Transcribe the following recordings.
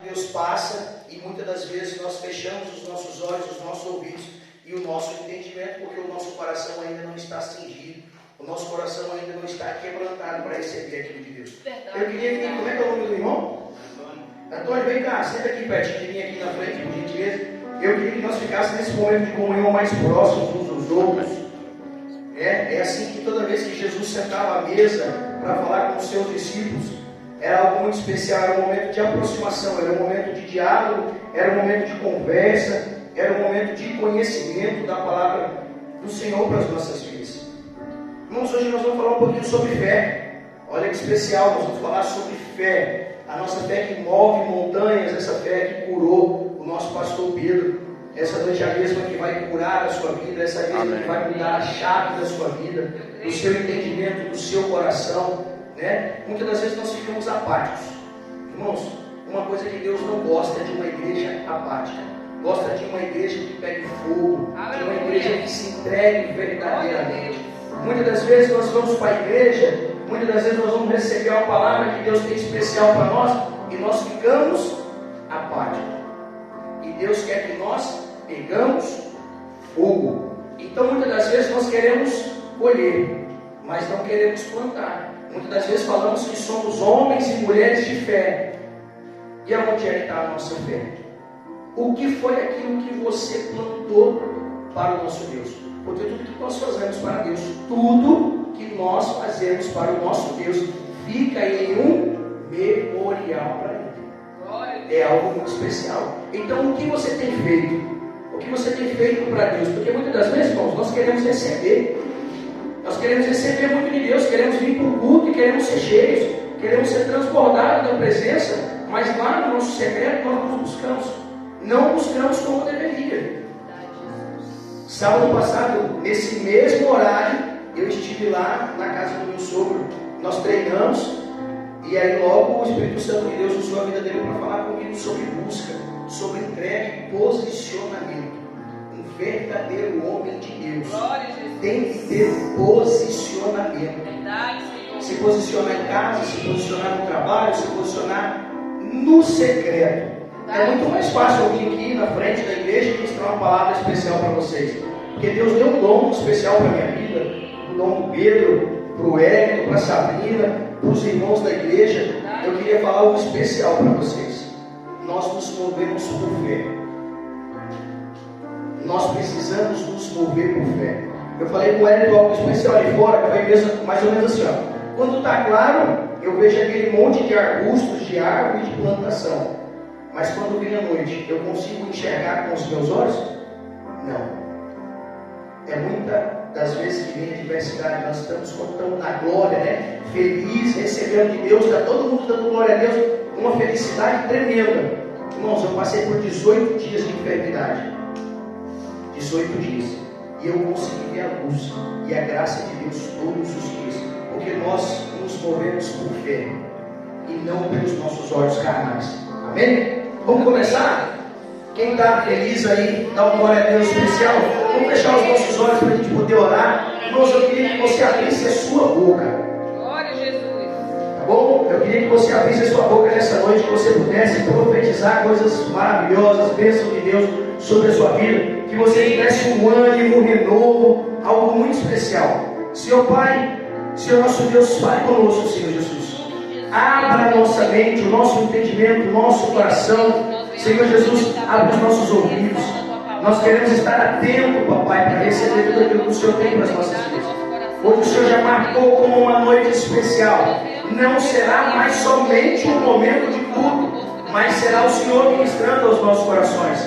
Deus passa e muitas das vezes nós fechamos os nossos olhos, os nossos ouvidos e o nosso entendimento, porque o nosso coração ainda não está cingido, o nosso coração ainda não está quebrantado para receber aquilo de Deus. Eu queria que, como é que é o nome do irmão? Antônio, vem cá, senta aqui pertinho de mim, aqui na frente, por gentileza. Eu queria que nós ficássemos nesse momento de comunhão mais próximos uns dos outros. É assim que toda vez que Jesus sentava à mesa para falar com os seus discípulos, era algo muito especial, era um momento de aproximação, era um momento de diálogo, era um momento de conversa, era um momento de conhecimento da palavra do Senhor para as nossas vidas. Irmãos, hoje nós vamos falar um pouquinho sobre fé. Olha que especial, nós vamos falar sobre fé. A nossa fé que move montanhas, essa fé que curou o nosso pastor Pedro. Essa noite é a mesma que vai curar a sua vida, essa mesma que vai mudar a chave da sua vida, do seu entendimento, do seu coração, né? Muitas das vezes nós ficamos apáticos. Irmãos, uma coisa que Deus não gosta é de uma igreja apática. Gosta de uma igreja que pegue fogo, de uma igreja que se entregue verdadeiramente. Muitas das vezes nós vamos para a igreja, muitas das vezes nós vamos receber uma palavra que Deus tem especial para nós e nós ficamos apáticos. E Deus quer que nós pegamos fogo. Então muitas das vezes nós queremos colher, mas não queremos plantar. Muitas das vezes falamos que somos homens e mulheres de fé. E aonde é que está a nossa fé? O que foi aquilo que você plantou para o nosso Deus? Porque tudo que nós fazemos para Deus, tudo que nós fazemos para o nosso Deus, fica em um memorial para Ele. É algo muito especial. Então, o que você tem feito? O que você tem feito para Deus? Porque muitas das vezes, irmãos, nós queremos receber. Nós queremos receber muito de Deus, queremos vir para o culto e queremos ser cheios, queremos ser transbordados da presença, mas lá no nosso secreto nós não buscamos. Não buscamos como deveria. Sábado passado, nesse mesmo horário, eu estive lá na casa do meu sogro. Nós treinamos e aí logo o Espírito Santo de Deus usou a vida dele para falar comigo sobre busca, sobre entrega e posicionamento. Um verdadeiro homem de Deus tem que ter posicionamento. Se posicionar em casa, se posicionar no trabalho, se posicionar no secreto. É muito mais fácil eu vir aqui na frente da igreja e ministrar uma palavra especial para vocês. Porque Deus deu um dom especial para a minha vida, o dom do Pedro, para o Hélio, para a Sabrina, para os irmãos da igreja. Eu queria falar algo especial para vocês. Nós nos movemos por fé. Nós precisamos nos mover por fé. Eu falei com o Hélio algo especial ali fora, que foi mesmo, mais ou menos assim, ó. Quando está claro, eu vejo aquele monte de arbustos, de árvore e de plantação. Mas quando vem a noite, eu consigo enxergar com os meus olhos? Não. É muita das vezes que vem a adversidade, nós estamos contando na glória, né? Feliz, recebendo de Deus, está todo mundo dando glória a Deus, uma felicidade tremenda. Irmãos, eu passei por 18 dias de enfermidade. 18 dias. E eu consegui ver a luz e a graça de Deus todos os dias. Porque nós nos movemos por fé e não pelos nossos olhos carnais. Amém? Vamos começar? Quem está feliz aí, dá uma glória a Deus especial. Vamos fechar os nossos olhos para a gente poder orar. Irmãos, eu queria que você abrisse a sua boca. Glória a Jesus. Tá bom? Eu queria que você abrisse a sua boca nessa noite, que você pudesse profetizar coisas maravilhosas, bênçãos de Deus sobre a sua vida. Que você tivesse um ânimo, um renovo, algo muito especial. Senhor Pai, Senhor nosso Deus, fale conosco, Senhor Jesus. Abra a nossa mente, o nosso entendimento, o nosso coração. Senhor Jesus, abre os nossos ouvidos. Nós queremos estar atentos, papai, para receber tudo aquilo que o Senhor tem para as nossas vidas. Hoje o Senhor já marcou como uma noite especial. Não será mais somente um momento de culto, mas será o Senhor ministrando aos nossos corações.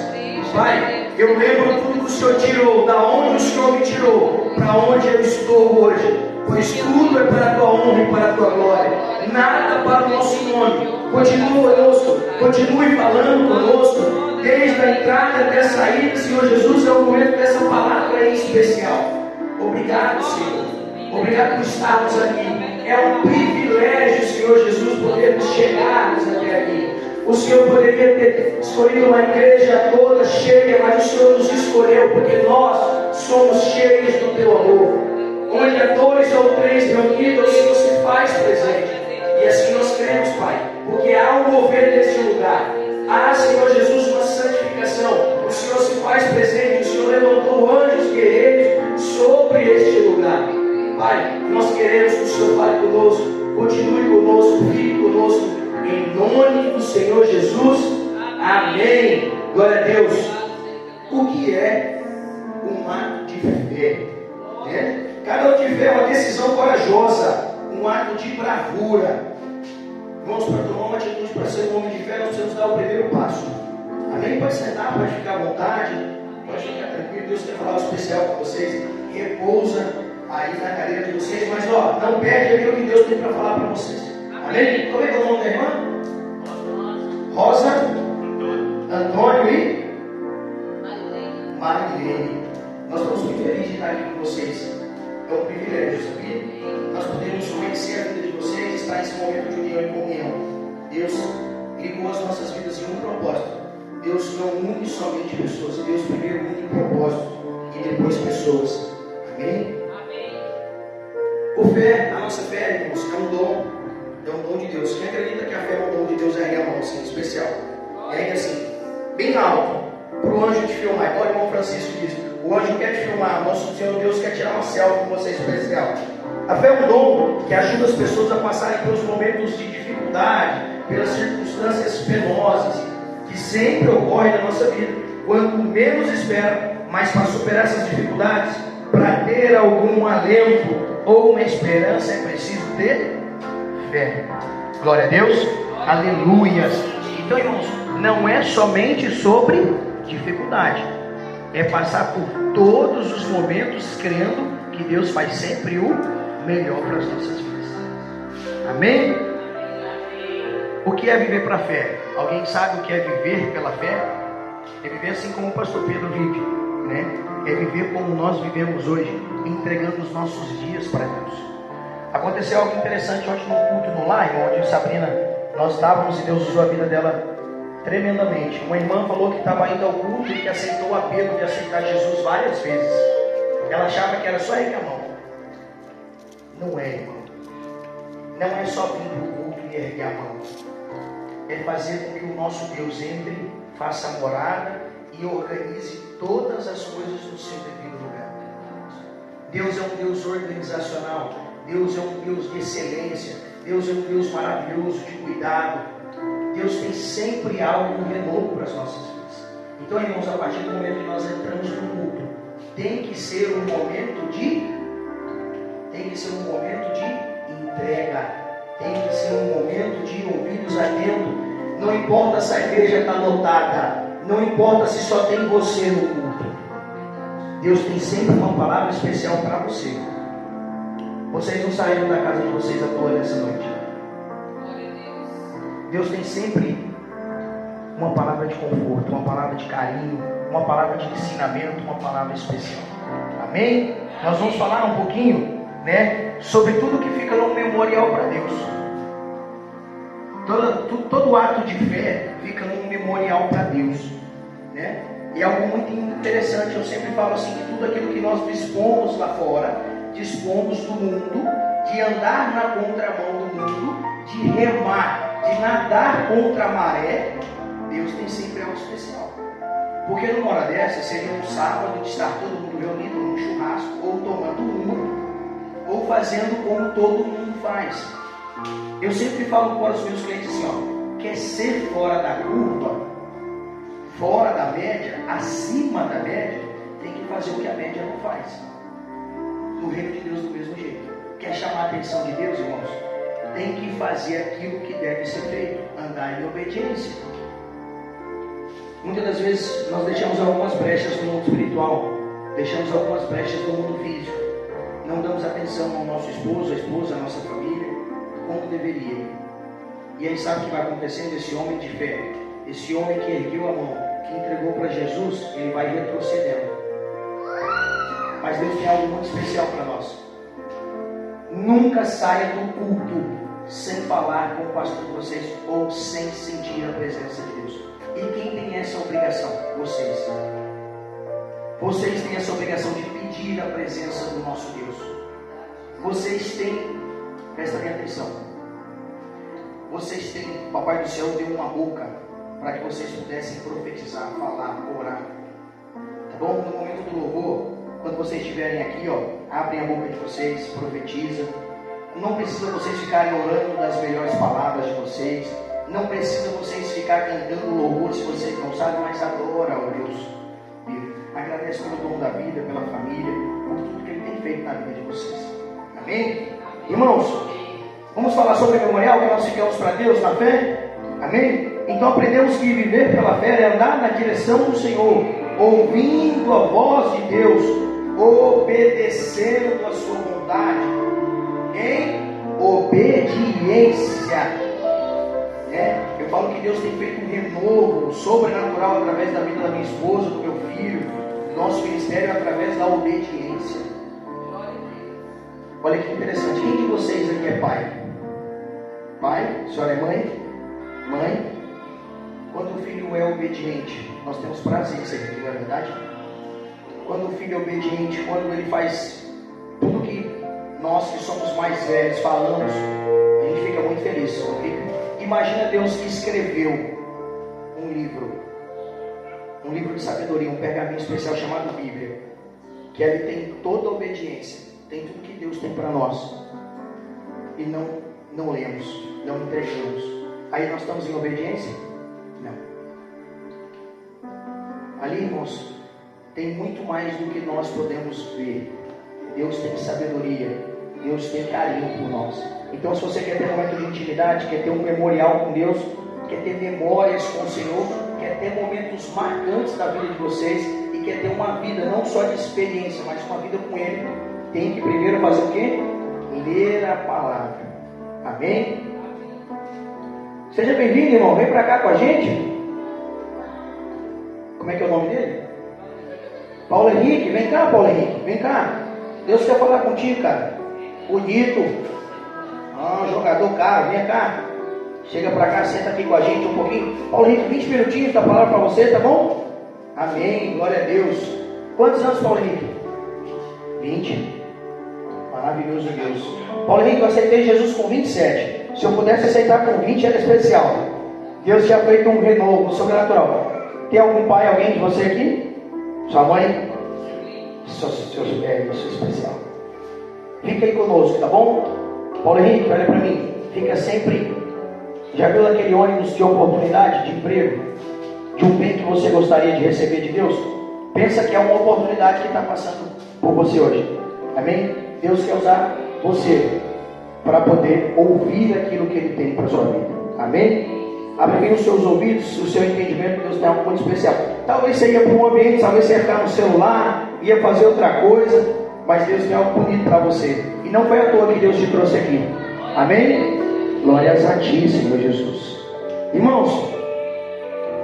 Pai, eu lembro tudo que o Senhor tirou, da onde o Senhor me tirou, para onde eu estou hoje. Pois tudo é para a tua honra e para a tua glória. Nada para o nosso nome. Continue conosco, continue falando conosco, desde a entrada até a saída, Senhor Jesus, é o momento dessa palavra em especial. Obrigado, Senhor. Obrigado por estarmos aqui. É um privilégio, Senhor Jesus, podermos chegarmos até aqui. O Senhor poderia ter escolhido uma igreja toda cheia, mas o Senhor nos escolheu porque nós somos cheios do teu amor. Onde há 2 ou 3 reunidos, o Senhor se faz presente. E assim nós cremos, Pai, porque há um mover nesse lugar, Há, Senhor Jesus, uma santificação. O Senhor se faz presente. O Senhor levantou anjos guerreiros sobre este lugar. Pai, nós queremos que o Senhor fale conosco, continue conosco, fique conosco, em nome do Senhor Jesus. Amém. Glória a Deus. O que é um ato de fé? Cada ato de fé é uma decisão corajosa, um ato de bravura. Irmãos, para tomar uma atitude, para ser um homem de fé, nós precisamos dar o primeiro passo. Amém? Pode sentar, pode ficar à vontade, pode ficar tranquilo. Deus quer falar algo especial para vocês. Repousa aí na cadeira de vocês, mas não perde aquilo que Deus tem para falar para vocês. Amém? Como é que é o nome da irmã? Rosa, Antônio e Marilene. Nós estamos muito felizes de estar aqui com vocês. É um privilégio, sabia? Nós podemos conhecer a vida de vocês, estar nesse momento de união e comunhão. Deus ligou as nossas vidas em um propósito. Deus não une somente pessoas, Deus primeiro une propósito e depois pessoas. Amém? A nossa fé, irmãos, é um dom de Deus. Quem acredita que a fé é um dom de Deus, ergue a mão assim, especial. Ergue assim, bem alto, para o anjo te filmar. Igual o irmão Francisco disse, o anjo quer te filmar, nosso Senhor Deus quer tirar uma selfie com você especial. A fé é um dom que ajuda as pessoas a passarem pelos momentos de dificuldade, pelas circunstâncias penosas, que sempre ocorrem na nossa vida. Quanto menos espera, mas para superar essas dificuldades, para ter algum alento ou uma esperança, é preciso ter fé. Glória a Deus. Aleluias. Então, irmãos, não é somente sobre dificuldade, é passar por todos os momentos crendo que Deus faz sempre o melhor para as nossas vidas. Amém? O que é viver para a fé? Alguém sabe o que é viver pela fé? É viver assim como o pastor Pedro vive, né? É viver como nós vivemos hoje, entregando os nossos dias para Deus. Aconteceu algo interessante ontem no culto no lar, onde Sabrina, nós estávamos e Deus usou a vida dela tremendamente. Uma irmã falou que estava indo ao culto e que aceitou o apelo de aceitar Jesus várias vezes. Ela achava que era só erguer a mão. Não é, irmão. Não é só vir para o culto e erguer a mão. É fazer com que o nosso Deus entre, faça morada e organize todas as coisas no seu devido lugar. Deus é um Deus organizacional. Deus é um Deus de excelência. Deus é um Deus maravilhoso, de cuidado. Deus tem sempre algo renovo para as nossas vidas. Então, irmãos, a partir do momento que nós entramos no culto, tem que ser um momento de entrega. Tem que ser um momento de ouvidos atentos. Não importa se a igreja está lotada. Não importa se só tem você no culto. Deus tem sempre uma palavra especial para você. Vocês não saíram da casa de vocês à toa nessa noite. Deus tem sempre uma palavra de conforto, uma palavra de carinho, uma palavra de ensinamento, uma palavra especial. Amém? Nós vamos falar um pouquinho, né, sobre tudo que fica no memorial para Deus. Todo ato de fé fica num memorial para Deus, né? E algo muito interessante, eu sempre falo assim, que tudo aquilo que nós dispomos lá fora, dispomos do mundo, de andar na contramão do mundo, de remar, de nadar contra a maré, Deus tem sempre algo especial. Porque numa hora dessa seria um sábado de estar todo mundo reunido num churrasco, ou tomando uma, ou fazendo como todo mundo faz. Eu sempre falo para os meus clientes assim, ó, quer ser fora da curva, fora da média, acima da média, tem que fazer o que a média não faz. No reino de Deus do mesmo jeito. Quer chamar a atenção de Deus, irmãos? Tem que fazer aquilo que deve ser feito, andar em obediência. Muitas das vezes nós deixamos algumas brechas no mundo espiritual, deixamos algumas brechas no mundo físico, não damos atenção ao nosso esposo, a esposa, a nossa família, como deveria. E aí sabe o que vai acontecendo? Esse homem de fé, esse homem que ergueu a mão, que entregou para Jesus, ele vai retrocedendo. Mas Deus tem algo muito especial para nós. Nunca saia do culto sem falar com o pastor de vocês ou sem sentir a presença de Deus. E quem tem essa obrigação? Vocês. Vocês têm essa obrigação de pedir a presença do nosso Deus. Vocês têm, presta minha atenção, vocês têm, o Papai do Céu deu uma boca para que vocês pudessem profetizar, falar, orar. Tá bom? No momento do louvor, quando vocês estiverem aqui, abrem a boca de vocês, profetiza. Não precisa vocês ficarem orando das melhores palavras de vocês. Não precisa vocês ficar cantando louvor se vocês não sabem, mas adora ao Deus vivo. Agradece pelo dom da vida, pela família, por tudo que Ele tem feito na vida de vocês. Amém? Irmãos, vamos falar sobre o memorial que nós ficamos para Deus na fé? Amém? Então aprendemos que viver pela fé é andar na direção do Senhor, ouvindo a voz de Deus, obedecendo a sua vontade, em obediência. Eu falo que Deus tem feito um renovo sobrenatural através da vida da minha esposa, do meu filho, do nosso ministério, através da obediência. Olha que interessante. Quem de vocês aqui é pai? Pai? A senhora é mãe? Mãe? Quando o filho é obediente, nós temos prazer nisso aqui, não é verdade? Quando o filho é obediente, quando ele faz tudo que nós que somos mais velhos falamos, a gente fica muito feliz. Imagina Deus que escreveu um livro de sabedoria, um pergaminho especial chamado Bíblia, que ele tem toda a obediência, tem tudo que Deus tem para nós, e não lemos, não entregamos. Aí nós estamos em obediência? Não. Ali, irmãos, tem muito mais do que nós podemos ver. Deus tem sabedoria, Deus tem carinho por nós. Então, se você quer ter um momento de intimidade, quer ter um memorial com Deus, quer ter memórias com o Senhor, quer ter momentos marcantes da vida de vocês, e quer ter uma vida não só de experiência, mas uma vida com Ele, tem que primeiro fazer o quê? Ler a palavra. Amém? Seja bem-vindo, irmão. Vem para cá com a gente. Como é que é o nome dele? Paulo Henrique. Vem cá, Paulo Henrique. Vem cá. Deus quer falar contigo, cara. Bonito. Jogador caro. Vem cá. Chega para cá, senta aqui com a gente um pouquinho. Paulo Henrique, 20 minutinhos da palavra para você, tá bom? Amém. Glória a Deus. Quantos anos, Paulo Henrique? 20. Maravilhoso Deus. Paulo Henrique, eu aceitei Jesus com 27. Se eu pudesse aceitar com 20, era especial. Deus tinha feito um renovo sobrenatural. Tem algum pai, alguém de você aqui? Sua mãe? Isso é especial. Fica aí conosco, tá bom? Paulo Henrique, olha para mim. Fica sempre. Já viu aquele ônibus de oportunidade, de emprego? De um bem que você gostaria de receber de Deus? Pensa que é uma oportunidade que está passando por você hoje. Amém? Deus quer usar você para poder ouvir aquilo que Ele tem para a sua vida. Amém? Abre bem os seus ouvidos, o seu entendimento. Deus tem algo muito especial. Talvez você ia para um ambiente, talvez você ia ficar no celular, ia fazer outra coisa, mas Deus tem algo bonito para você. E não foi à toa que Deus te trouxe aqui. Amém? Glórias a Ti, Senhor Jesus. Irmãos,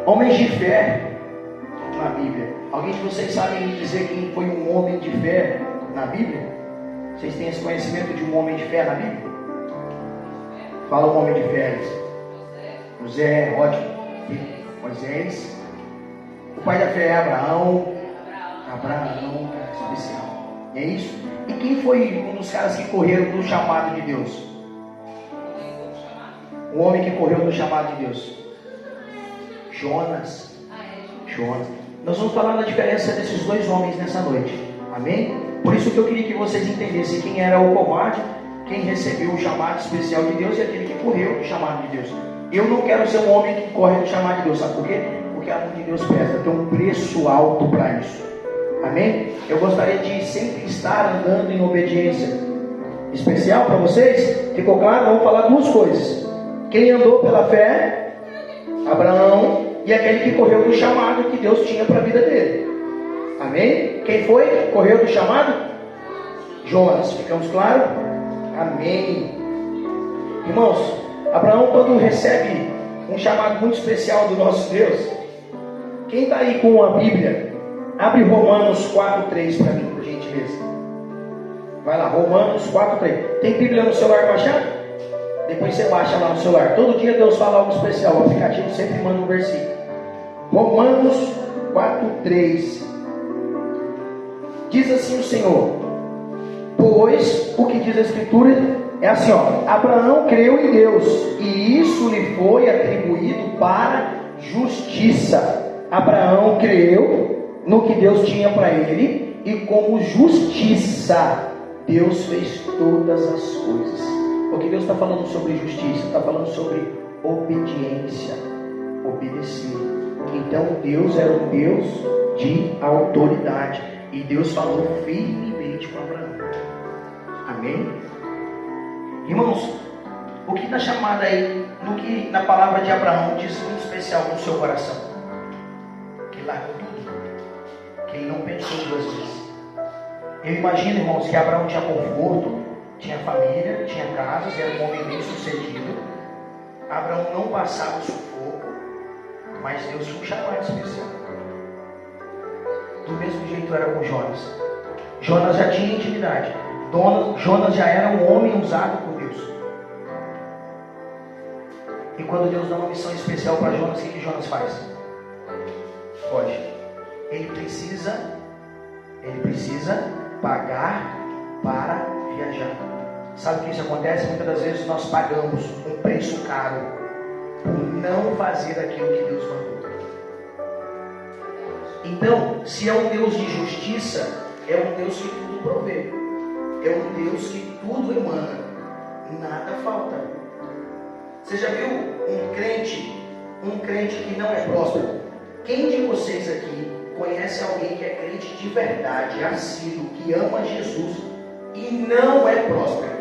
homens de fé na Bíblia. Alguém de vocês sabe me dizer quem foi um homem de fé na Bíblia? Vocês têm esse conhecimento de um homem de fé na Bíblia? Fala um homem de fé. José, ótimo. Moisés. O pai da fé é Abraão. Abraão, cara, especial. E é isso? E quem foi um dos caras que correram do chamado de Deus? Um homem que correu do chamado de Deus. Jonas. Jonas. Nós vamos falar da diferença desses dois homens nessa noite. Amém? Por isso que eu queria que vocês entendessem quem era o covarde, quem recebeu o chamado especial de Deus e aquele que correu do chamado de Deus. Eu não quero ser um homem que corre do chamado de Deus. Sabe por quê? Porque a mão de Deus pesa. Tem um preço alto para isso. Amém? Eu gostaria de sempre estar andando em obediência. Especial para vocês? Ficou claro? Vamos falar duas coisas. Quem andou pela fé? Abraão. E aquele que correu do chamado que Deus tinha para a vida dele. Amém? Quem foi que correu do chamado? Jonas. Ficamos claros? Amém. Irmãos, Abraão, quando recebe um chamado muito especial do nosso Deus, quem está aí com a Bíblia, abre Romanos 4:3 para mim, por gentileza. Vai lá, Romanos 4:3. Tem Bíblia no celular baixado? Depois você baixa lá no celular. Todo dia Deus fala algo especial. O aplicativo sempre manda um versículo. Romanos 4:3. Diz assim o Senhor: pois o que diz a Escritura é assim, Abraão creu em Deus, e isso lhe foi atribuído para justiça. Abraão creu no que Deus tinha para ele, e como justiça, Deus fez todas as coisas. O que Deus está falando sobre justiça? Está falando sobre obediência, obedecer. Então Deus era um Deus de autoridade, e Deus falou firmemente com Abraão. Amém? Irmãos, o que está chamado aí, no que na palavra de Abraão diz muito especial no seu coração? Que ele largou tudo, que ele não pensou duas vezes. Eu imagino, irmãos, que Abraão tinha conforto, tinha família, tinha casas, era um homem bem sucedido. Abraão não passava sufoco, mas Deus tinha um chamado especial. Do mesmo jeito era com Jonas. Jonas já tinha intimidade. Jonas já era um homem usado por Deus. E quando Deus dá uma missão especial para Jonas, o que Jonas faz? Foge. Ele precisa pagar para viajar. Sabe o que isso acontece? Muitas das vezes nós pagamos um preço caro por não fazer aquilo que Deus mandou. Então, se é um Deus de justiça, é um Deus que tudo provê, é um Deus que tudo emana, nada falta. Você já viu um crente que não é próspero? Quem de vocês aqui conhece alguém que é crente de verdade, assíduo, que ama Jesus e não é próspero?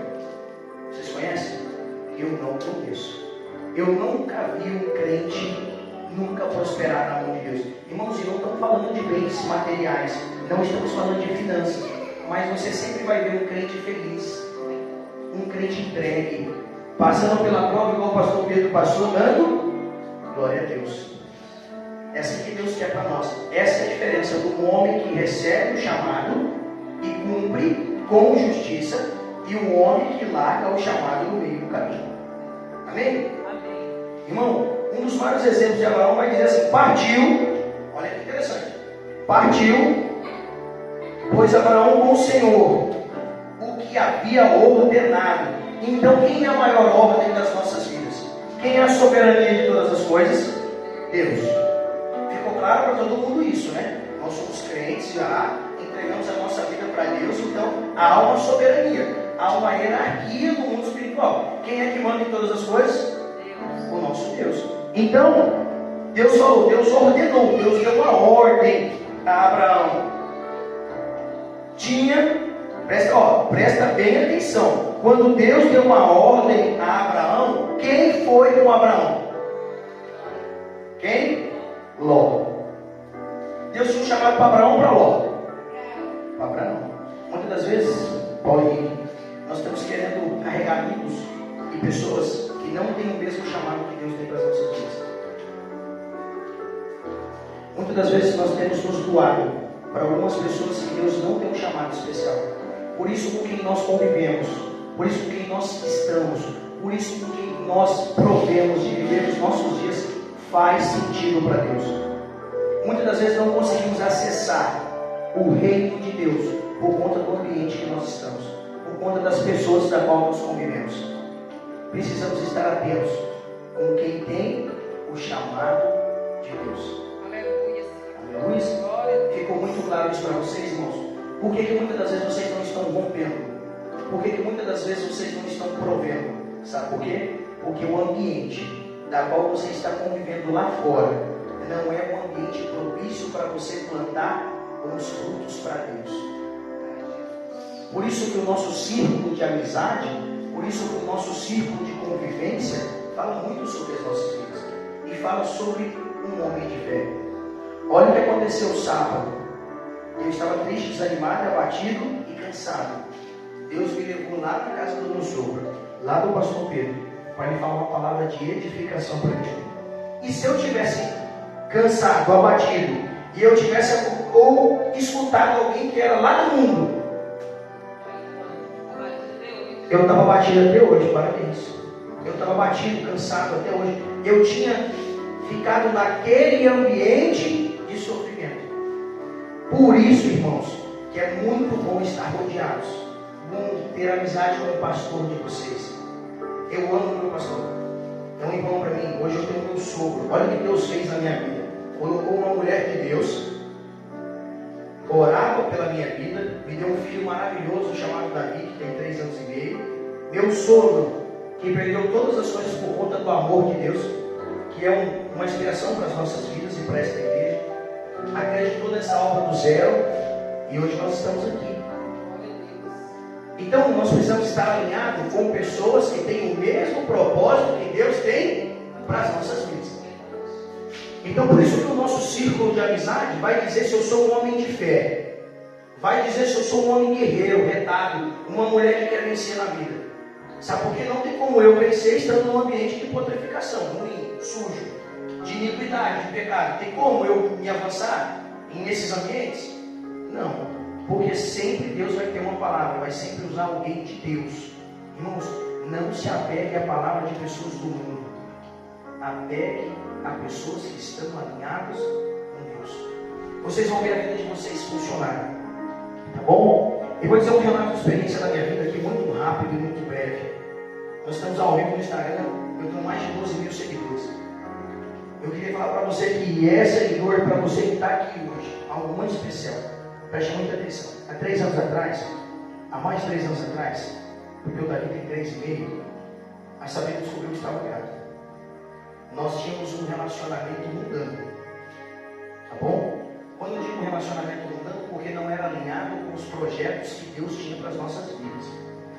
Vocês conhecem? Eu não conheço. Eu nunca vi um crente nunca prosperar na mão de Deus. Irmãos, e não estamos falando de bens materiais, não estamos falando de finanças, mas você sempre vai ver um crente feliz, um crente entregue, passando pela prova igual o pastor Pedro passou, dando glória a Deus. É assim que Deus quer para nós. Essa é a diferença do homem que recebe o chamado e cumpre com justiça, e o homem que larga o chamado no meio do caminho. Amém? Amém. Irmão, um dos maiores exemplos de Abraão vai dizer assim: partiu, olha que interessante, partiu, pois Abraão com o Senhor o que havia ordenado. Então quem é a maior ordem das nossas vidas? Quem é a soberania de todas as coisas? Deus. Ficou claro para todo mundo isso, né? Nós somos crentes, já entregamos a nossa vida para Deus, então há uma soberania, há uma hierarquia no mundo espiritual. Quem é que manda em todas as coisas? Deus. O nosso Deus. Então, Deus falou, Deus ordenou, Deus deu uma ordem a Abraão. Presta bem atenção. Quando Deus deu uma ordem a Abraão, quem foi com Abraão? Quem? Ló. Deus tinha chamado para Abraão ou para Ló? Para Abraão. Muitas das vezes, Paulo e nós estamos querendo carregar amigos e pessoas que não têm o mesmo chamado que Deus tem para as nossas vidas. Muitas das vezes nós temos nos doado para algumas pessoas que Deus não tem um chamado especial. Por isso com quem nós convivemos, por isso com quem nós estamos, por isso com quem nós provemos de viver os nossos dias faz sentido para Deus. Muitas das vezes não conseguimos acessar o reino de Deus por conta do ambiente que nós estamos, por conta das pessoas da qual nós convivemos. Precisamos estar atentos com quem tem o chamado de Deus. Aleluia. Ficou muito claro isso para vocês, irmãos? Por que muitas das vezes vocês não estão rompendo? Por que muitas das vezes vocês não estão provendo? Sabe por quê? Porque o ambiente da qual você está convivendo lá fora não é um ambiente propício para você plantar bons frutos para Deus. Por isso que o nosso círculo de amizade, por isso que o nosso círculo de convivência fala muito sobre as nossas vidas e fala sobre um homem de fé. Olha o que aconteceu sábado. Eu estava triste, desanimado, abatido e cansado. Deus me levou lá na casa do meu sogro, lá do pastor Pedro, para lhe falar uma palavra de edificação para ti. E se eu tivesse cansado, abatido, e eu tivesse ou escutado alguém que era lá do mundo, eu estava batido até hoje, parabéns. Eu estava batido, cansado até hoje. Eu tinha ficado naquele ambiente de sofrimento. Por isso, irmãos, que é muito bom estar rodeados, bom ter amizade com o pastor de vocês. Eu amo meu pastor. É um irmão para mim. Hoje eu tenho meu sogro. Olha o que Deus fez na minha vida. Colocou uma mulher de Deus, orava pela minha vida, me deu um filho maravilhoso chamado Davi, que tem 3 anos e meio. Meu sogro, que perdeu todas as coisas por conta do amor de Deus, que é uma inspiração para as nossas vidas e para esta igreja, acreditou nessa obra do zero e hoje nós estamos aqui. Então nós precisamos estar alinhados com pessoas que têm o mesmo propósito que Deus tem para as nossas vidas. Então por isso que o nosso círculo de amizade vai dizer se eu sou um homem de fé, vai dizer se eu sou um homem guerreiro, retado, uma mulher que quer vencer na vida. Sabe por quê? Não tem como eu vencer estando num ambiente de putrefação, ruim, sujo, de iniquidade, de pecado. Tem como eu me avançar nesses ambientes? Não. Porque sempre Deus vai ter uma palavra, vai sempre usar alguém de Deus. Irmãos, não se apegue à palavra de pessoas do mundo. Apegue a pessoas que estão alinhadas com Deus. Vocês vão ver a vida de vocês funcionar. Tá bom? Eu vou dizer um relato de experiência da minha vida aqui, muito rápido e muito breve. Nós estamos ao vivo no Instagram, eu tenho mais de 12 mil seguidores. Eu queria falar para você que é seguidor, para você que está aqui hoje, algo muito especial. Preste muita atenção. Há 3 anos atrás, há mais de 3 anos atrás, porque o Davi tem 3,5, a Sabrina descobriu que estava grávida. Nós tínhamos um relacionamento mundano. Tá bom? Quando eu digo um relacionamento mundano, porque não era alinhado com os projetos que Deus tinha para as nossas vidas.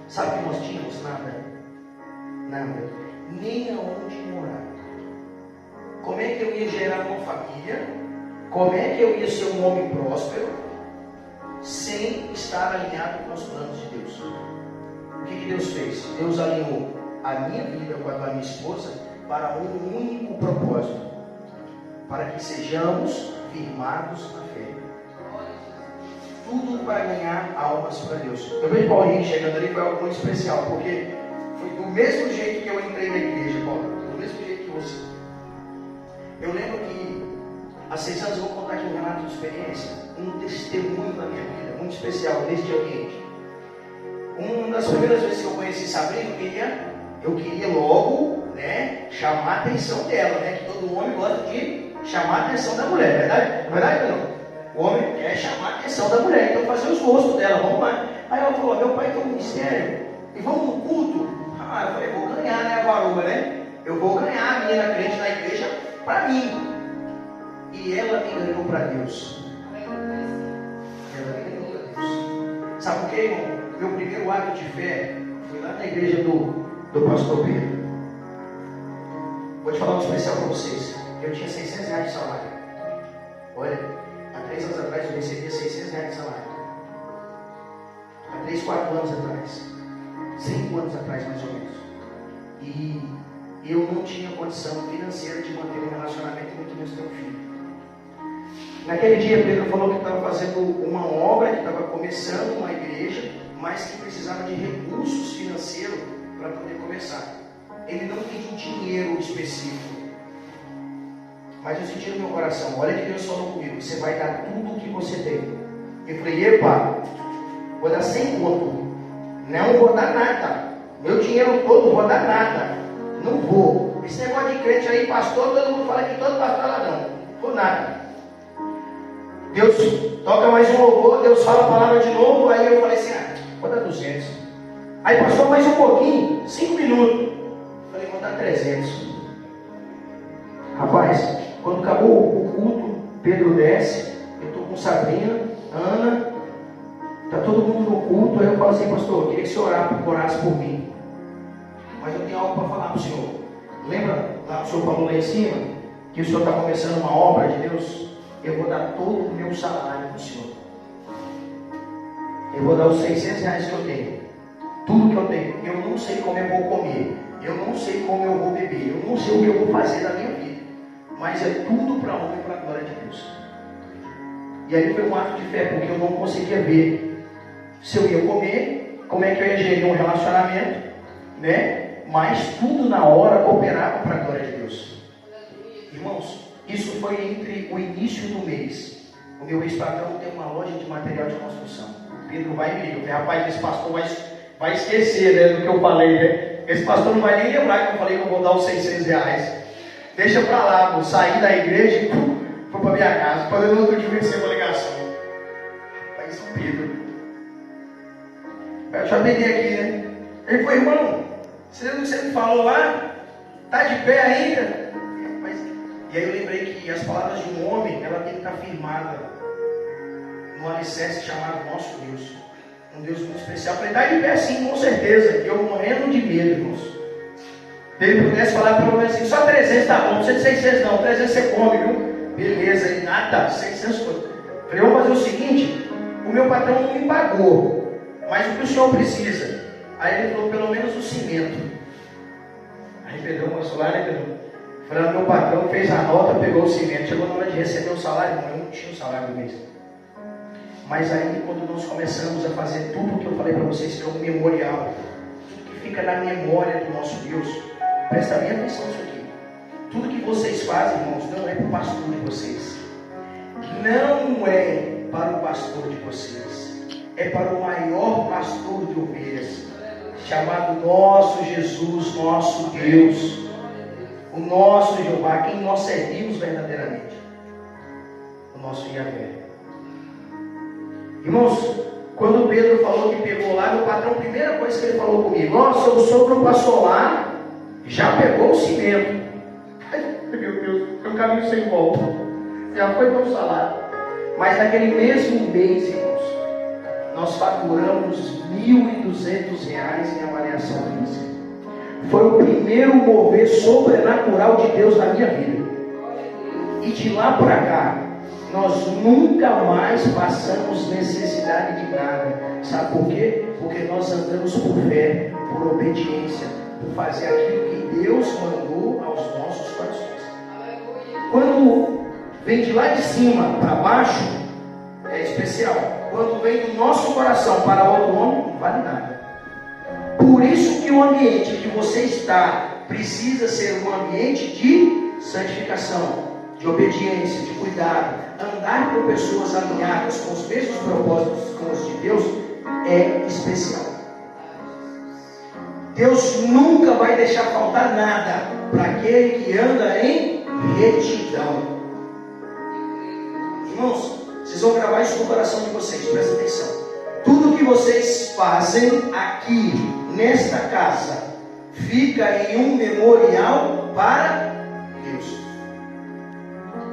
Sabe o que nós tínhamos? Nada. Nem aonde morar. Como é que eu ia gerar uma família? Como é que eu ia ser um homem próspero sem estar alinhado com os planos de Deus? O que Deus fez? Deus alinhou a minha vida com a da minha esposa para um único propósito: para que sejamos firmados na fé. Tudo para ganhar almas para Deus. Eu vejo Paulo Henrique chegando ali, foi algo muito especial, porque foi do mesmo jeito que eu entrei na igreja, Paulo, do mesmo jeito que você. Eu lembro que há 6 anos, eu vou contar aqui um relato de experiência, um testemunho da minha vida, muito especial, neste ambiente. Uma das primeiras vezes que eu conheci Sabrina, eu queria logo, chamar a atenção dela, que todo homem gosta de chamar a atenção da mulher, verdade? Não é verdade, não? O homem quer chamar a atenção da mulher, então fazer os gostos dela, vamos lá. Aí ela falou: meu pai tem um ministério, e vamos no culto? Eu falei: vou ganhar, a varoa, eu vou ganhar a menina crente na igreja para mim. E ela me ganhou para Deus. Ela me ganhou para Deus. Sabe por quê, irmão? Meu primeiro ato de fé foi lá na igreja do pastor Pedro. Vou te falar um especial para vocês. Eu tinha R$600 de salário. Olha, há 3 anos atrás eu recebia R$600 de salário. Há 3, 4 anos atrás, 5 anos atrás mais ou menos. E eu não tinha condição financeira de manter um relacionamento e muito menos ter um filho. Naquele dia Pedro falou que estava fazendo uma obra, que estava começando uma igreja, mas que precisava de recursos financeiros para poder começar. Ele não pediu dinheiro específico, mas eu senti no meu coração: olha que Deus falou comigo, você vai dar tudo o que você tem. Eu falei: epa, vou dar 100 conto, não vou dar nada, meu dinheiro todo, vou dar nada, não vou. Esse negócio de crente aí, pastor, todo mundo fala que todo pastor lá não vou nada. Deus toca mais um louvor, Deus fala a palavra de novo, aí eu falei assim: vou dar 200. Aí passou mais um pouquinho, 5 minutos, falei: vou dar 300. Rapaz, quando acabou o culto, Pedro desce, eu estou com Sabrina, Ana, está todo mundo no culto. Aí eu falo assim: pastor, eu queria que o senhor orasse por mim, mas eu tenho algo para falar para o senhor. Lembra lá que o senhor falou lá em cima, que o senhor está começando uma obra de Deus? Eu vou dar todo o meu salário para o senhor. Eu vou dar os R$600 que eu tenho, tudo que eu tenho. Eu não sei como eu vou comer, eu não sei como eu vou beber, eu não sei o que eu vou fazer da minha vida, mas é tudo para a honra e para a glória de Deus. E aí foi um ato de fé, porque eu não conseguia ver se eu ia comer, como é que eu ia gerir um relacionamento, mas tudo na hora cooperava para a glória de Deus. Irmãos, isso foi entre o início do mês. O meu ex-patrão tem uma loja de material de construção. O Pedro vai e me liga: rapaz, esse pastor vai esquecer do que eu falei, Esse pastor não vai nem lembrar que eu falei que eu vou dar os R$600. Deixa pra lá, vou sair da igreja e fui pra minha casa. Quando eu no outro dia vencer uma ligação. Rapaz, Pedro. Eu já peguei aqui, né? Ele falou, irmão, você me falou lá? Tá de pé ainda? E aí eu lembrei que as palavras de um homem, ela tem que estar firmada no alicerce chamado nosso Deus. Um Deus muito especial. Para ele estar de pé sim, com certeza. E eu morrendo de medo, irmãos. Se ele pudesse falar pelo menos assim, só 300 tá bom, não precisa de 600 não, 300 você come, viu? Beleza, ele nada, 600 coisas. Falei, vamos fazer o seguinte, o meu patrão não me pagou, mas o que o senhor precisa? Aí ele falou, pelo menos o cimento. Aí pegou o celular, né, Pedro? Falando, meu patrão fez a nota, pegou o cimento, chegou na hora de receber o salário, não, eu não tinha o salário do mês. Mas aí, quando nós começamos a fazer tudo o que eu falei para vocês, que é um memorial, tudo que fica na memória do nosso Deus, presta bem atenção nisso aqui. Tudo que vocês fazem, irmãos, não é para o pastor de vocês. Não é para o pastor de vocês. É para o maior pastor de ovelhas, chamado nosso Jesus, nosso Deus. O nosso Jeová, quem nós servimos verdadeiramente. O nosso Yahvé. Irmãos, quando Pedro falou que pegou lá, meu patrão, a primeira coisa que ele falou comigo, nossa, o sogro passou lá, já pegou o cimento. Ai, meu Deus, é um caminho sem volta. Já foi meu salário. Mas naquele mesmo mês, irmãos, nós faturamos R$1.200 em avaliação física. Foi o primeiro mover sobrenatural de Deus na minha vida. E de lá para cá, nós nunca mais passamos necessidade de nada. Sabe por quê? Porque nós andamos por fé, por obediência, por fazer aquilo que Deus mandou aos nossos corações. Quando vem de lá de cima para baixo, é especial. Quando vem do nosso coração para outro homem, não vale nada. Por isso que o ambiente que você está precisa ser um ambiente de santificação, de obediência, de cuidado. Andar com pessoas alinhadas com os mesmos propósitos com os de Deus é especial. Deus nunca vai deixar faltar nada para aquele que anda em retidão. Irmãos, vocês vão gravar isso no coração de vocês, presta atenção. Tudo que vocês fazem aqui, nesta casa, fica em um memorial para Deus.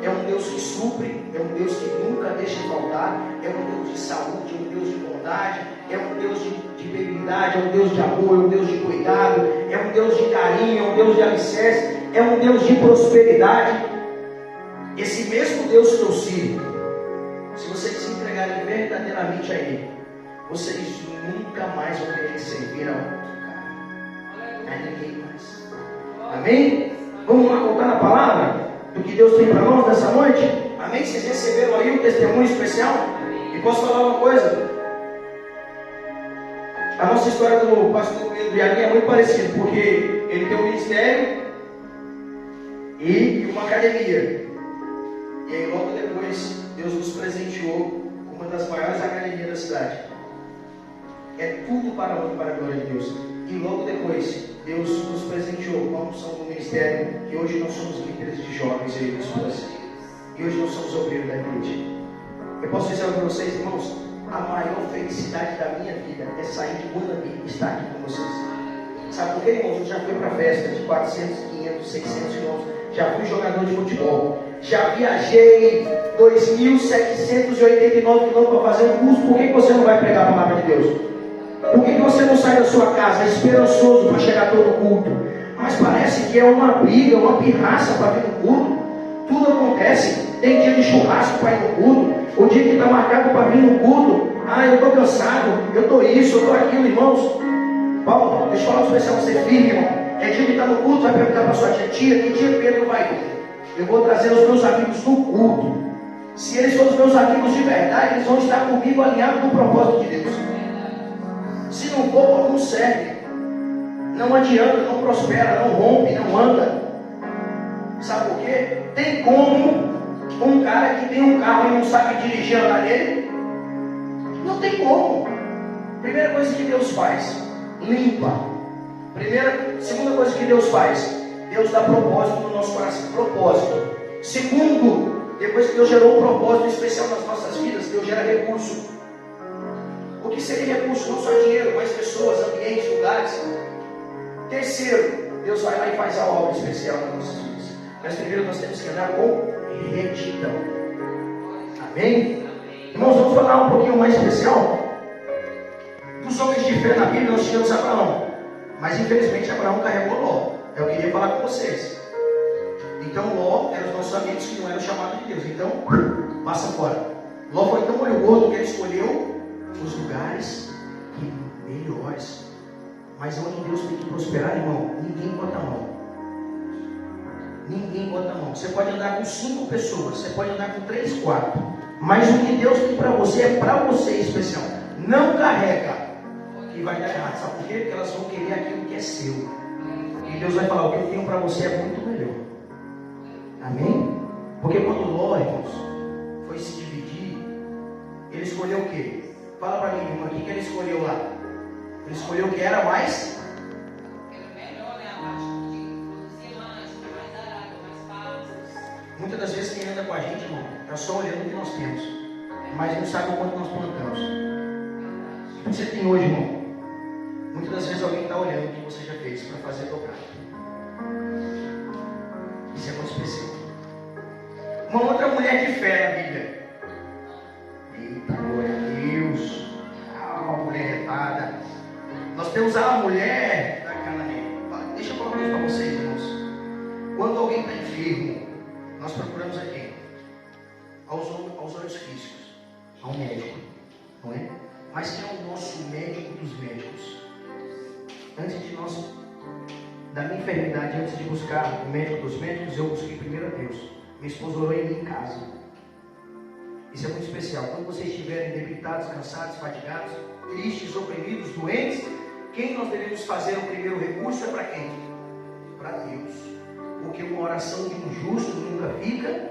É um Deus que supre, é um Deus que nunca deixa faltar, é um Deus de saúde, é um Deus de bondade, é um Deus de benignidade, é um Deus de amor, é um Deus de cuidado, é um Deus de carinho, é um Deus de alicerce, é um Deus de prosperidade. Esse mesmo Deus que eu sirvo, se vocês se entregarem verdadeiramente a Ele, vocês nunca mais vão querer servir a outro cara, a ninguém mais. Amém? Vamos lá voltar na palavra do que Deus tem para nós nessa noite? Amém? Vocês receberam aí um testemunho especial? E posso falar uma coisa? A nossa história do pastor Pedro Yari é muito parecida, porque ele tem um ministério e uma academia. E aí logo depois Deus nos presenteou com uma das maiores academias da cidade. É tudo para a honra e para a glória de Deus. E logo depois Deus nos presenteou com a unção do ministério. E hoje nós somos líderes de jovens e esposas. E hoje nós somos obreiros da igreja. Eu posso dizer para vocês, irmãos, a maior felicidade da minha vida é sair de Guanambi e estar aqui com vocês. Sabe por quê, irmãos? Eu já fui para festa de 400, 500, 600 quilômetros. Já fui jogador de futebol. Já viajei 2.789 quilômetros para fazer um curso. Por que você não vai pregar a palavra de Deus? Por que você não sai da sua casa esperançoso para chegar todo culto? Mas parece que é uma briga, uma pirraça para vir no culto. Tudo acontece. Tem dia de churrasco para ir no culto. O dia que está marcado para vir no culto. Ah, eu estou cansado, eu estou isso, eu estou aquilo, irmãos. Paulo, deixa eu falar uma especial para você, filho, irmão. É dia que está no culto, vai perguntar para sua tia, que dia Pedro vai vir? Eu vou trazer os meus amigos no culto. Se eles são os meus amigos de verdade, eles vão estar comigo alinhados no propósito de Deus. Se não for, não serve. Não adianta, não prospera, não rompe, não anda. Sabe por quê? Tem como um cara que tem um carro e não sabe dirigir andar nele? Não tem como. Primeira coisa que Deus faz, limpa. Segunda coisa que Deus faz, Deus dá propósito no nosso coração. Propósito. Segundo, depois que Deus gerou um propósito especial nas nossas vidas, Deus gera recurso. O que seria recurso? Não só dinheiro, mas pessoas, ambientes, lugares. Terceiro, Deus vai lá e faz a obra especial nas nossas vidas. Mas primeiro nós temos que andar com retidão. Amém? Irmãos, vamos falar um pouquinho mais especial dos homens de fé na Bíblia. Nós tivemos Abraão, mas infelizmente Abraão carregou Ló. Eu queria falar com vocês. Então Ló eram os nossos amigos que não eram chamados de Deus. Então, passa fora. Ló foi tão olho gordo que ele escolheu os lugares melhores. Mas onde Deus tem que prosperar, irmão, ninguém bota a mão. Ninguém bota a mão. Você pode andar com 5 pessoas, você pode andar com 3, 4. Mas o que Deus tem para você é para você especial. Não carrega, que vai dar errado. Sabe por quê? Porque elas vão querer aquilo que é seu. E Deus vai falar: o que eu tenho para você é muito melhor. Amém? Porque quando Ló, irmãos, foi se dividir, ele escolheu o quê? Fala para mim, irmão, o que ele escolheu lá? Ele escolheu o que era mais? Melhor, né? A parte de produzir mais, mais arado, mais passos. Muitas das vezes quem anda com a gente, irmão, está só olhando o que nós temos, mas não sabe o quanto nós plantamos. O que você tem hoje, irmão? Muitas das vezes alguém está olhando o que você já fez para fazer tocar. Isso é muito específico. Uma outra mulher de fé na Bíblia. Eita, glória a Deus. Uma mulher retada. Nós temos a mulher da Canaã. Deixa eu falar uma coisa para vocês, irmãos. Quando alguém está enfermo, nós procuramos a quem? Aos olhos físicos, ao médico, não é? Mas quem é o nosso médico dos médicos? Antes de nós, da minha enfermidade, antes de buscar o médico dos médicos, eu busquei primeiro a Deus. Minha esposa orou em mim em casa. Isso é muito especial. Quando vocês estiverem debilitados, cansados, fatigados, tristes, oprimidos, doentes, quem nós devemos fazer o primeiro recurso é para quem? Para Deus. Porque uma oração de um justo nunca fica.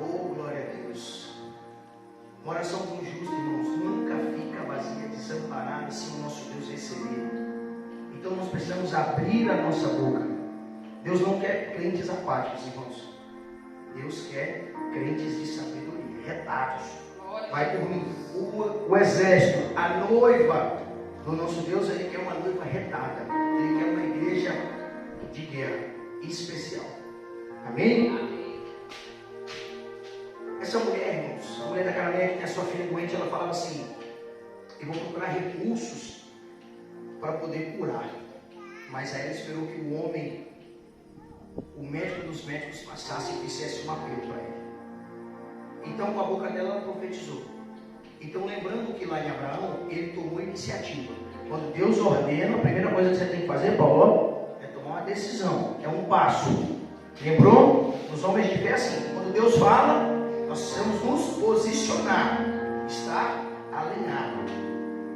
Oh, glória a Deus. Uma oração de um justo, irmãos, nunca fica vazia, desamparada, se o nosso Deus receber. Então nós precisamos abrir a nossa boca. Deus não quer crentes apáticos, irmãos. Deus quer crentes de sabedoria, retados. Vai dormir. O exército, a noiva do nosso Deus, ele quer uma noiva retada. Ele quer uma igreja de guerra especial. Amém? Essa mulher, irmãos, a mulher da Canaã que tem a sua filha doente, ela falava assim: eu vou procurar recursos para poder curar. Mas aí ela esperou que o homem, o médico dos médicos, passasse e fizesse um apelo para ela. Então com a boca dela ela profetizou. Então lembrando que lá em Abraão, ele tomou iniciativa. Quando Deus ordena, a primeira coisa que você tem que fazer, Paulo, é tomar uma decisão, é um passo. Lembrou? Os homens de fé assim, quando Deus fala, nós precisamos nos posicionar, estar alinhado.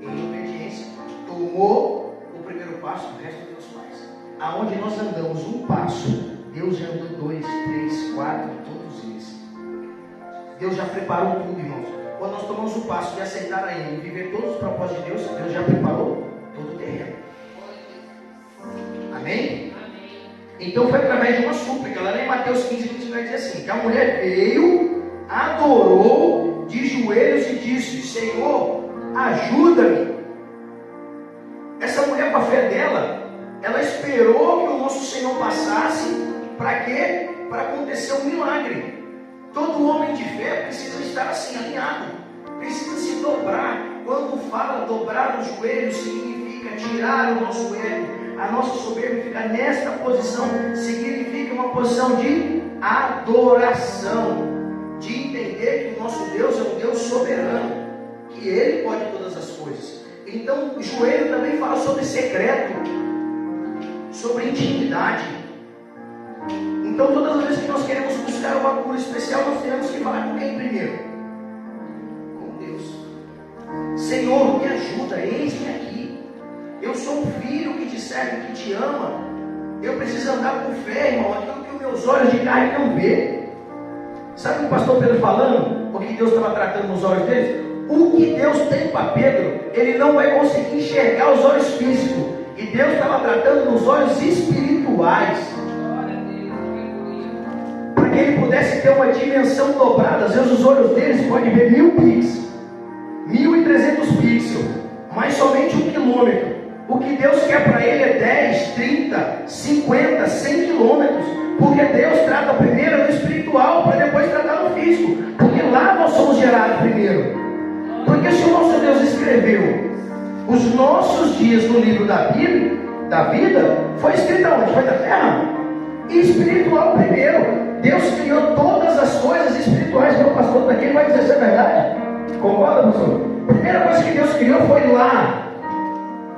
Em obediência, tomou o primeiro passo, o resto Deus faz. Aonde nós andamos um passo, Deus já andou 2, 3, 4, todos eles. Deus já preparou tudo, irmãos. Quando nós tomamos o passo de aceitar a Ele e viver todos os propósitos de Deus, Deus já preparou todo o terreno. Amém? Então foi através de uma súplica. Lá em Mateus 15, 20 vai dizer assim: que a mulher veio, adorou de joelhos e disse: Senhor, ajuda-me. Essa mulher, com a fé dela, ela esperou que o nosso Senhor passasse. Para quê? Para acontecer um milagre. Todo homem de fé precisa estar assim, alinhado, precisa se dobrar. Quando fala dobrar os joelhos, significa tirar o nosso ego. A nossa soberba fica nesta posição, significa uma posição de adoração, de entender que o nosso Deus é um Deus soberano, que Ele pode todas as coisas. Então o joelho também fala sobre secreto, sobre intimidade. Então todas as vezes que nós queremos buscar uma cura especial, nós temos que falar com quem primeiro? Com Deus. Senhor, me ajuda, eis-me aqui. Eu sou um filho que te serve, que te ama. Eu preciso andar com fé, irmão, aquilo que os meus olhos de carne não vê. Sabe o pastor Pedro falando? O que Deus estava tratando nos olhos deles? o que Deus tem para Pedro, ele não vai conseguir enxergar os olhos físicos. E Deus estava tratando nos olhos espirituais, para que ele pudesse ter uma dimensão dobrada. Às vezes os olhos deles podem ver 1000 pixels, 1300 pixels, mas somente 1 quilômetro. O que Deus quer para ele é 10, 30, 50, 100 quilômetros, porque Deus trata primeiro no espiritual, para depois tratar no físico, porque lá nós somos gerados primeiro. Porque se o nosso Deus escreveu os nossos dias no livro da Bíblia, da vida, foi escrito aonde? Foi na terra? E espiritual primeiro. Deus criou todas as coisas espirituais. Meu pastor daqui vai dizer se é verdade. Concorda, pastor? A primeira coisa que Deus criou foi lá.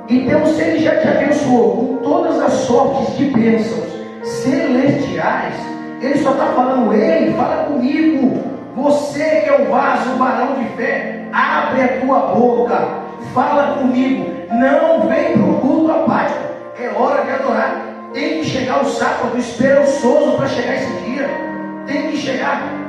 Então, se Ele já te abençoou com todas as sortes de bênçãos celestiais, Ele só está falando: ei, fala comigo. Você que é o vaso, o varão de fé, abre a tua boca, fala comigo. Não vem para o culto apático. É hora de adorar. Tem que chegar o sábado, espera